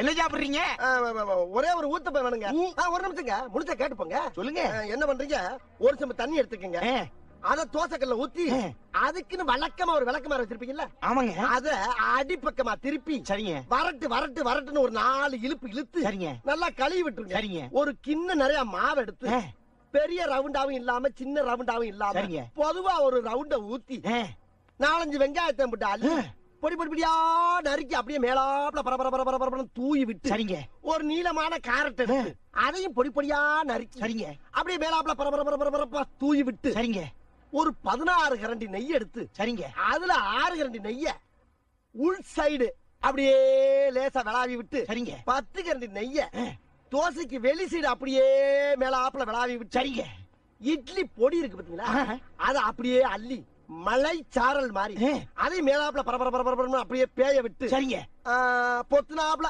என்ன சாப்பிடுறீங்க? ஒரே ஒரு ஊத்தப்ப வேணுங்க. ஒரு நிமிஷங்க, முடிச்சா கேட்டு போங்க. சொல்லுங்க. என்ன பண்றீங்க? ஒரு செம்பு தண்ணி எடுத்துக்கங்க. அத தோசைக்கல்ல ஊத்தி அதுக்குன்னு வழக்கமா ஒரு விளக்கமாறு வச்சிருப்பீங்கல்ல? ஆமாங்க. அத அடிப்பக்கமா திருப்பி சரிங்க. வரட்டுன்னு ஒரு 4 இழுப்பு இழுத்து சரிங்க. நல்லா கழுவி விட்டுருங்க. சரிங்க. ஒரு கிண்ணம் நிறைய மாவு எடுத்து பெரிய ரவுண்டாவும் இல்லாம சின்ன ரவுண்டாவும் இல்லாம சரிங்க. பொதுவா ஒரு ரவுண்ட ஊத்தி 4-5 வெங்காயத்தை போட்டு அள்ளி பொடி பொடி பொடியா நறுக்கி அப்படியே மேலாப்ல பரபர தூவி விட்டு சரிங்க. ஒரு நீளமான கேரட் எடுத்து அதையும் பொடி பொடியா நறுக்கி சரிங்க. அப்படியே மேலாப்ல பரபர தூவி விட்டு சரிங்க. ஒரு 16 கரண்டி நெய் எடுத்து சரிங்க. அதுல 6 கரண்டி நெய்ய உள் சைடு அப்படியே லேசா விளாவி விட்டு சரிங்க. 10 கரண்டி நெய்ய தோசைக்கு வெளி சைடு அப்படியே மேலாப்ல விளாவி விட்டு சரிங்க. இட்லி பொடி இருக்கு பாத்தீங்களா, அத அப்படியே அள்ளி மலை சாரல் மாதிரி அதை மேலாப்ல பரபர அப்படியே பேய விட்டு சரிங்க. பொத்துனாப்ல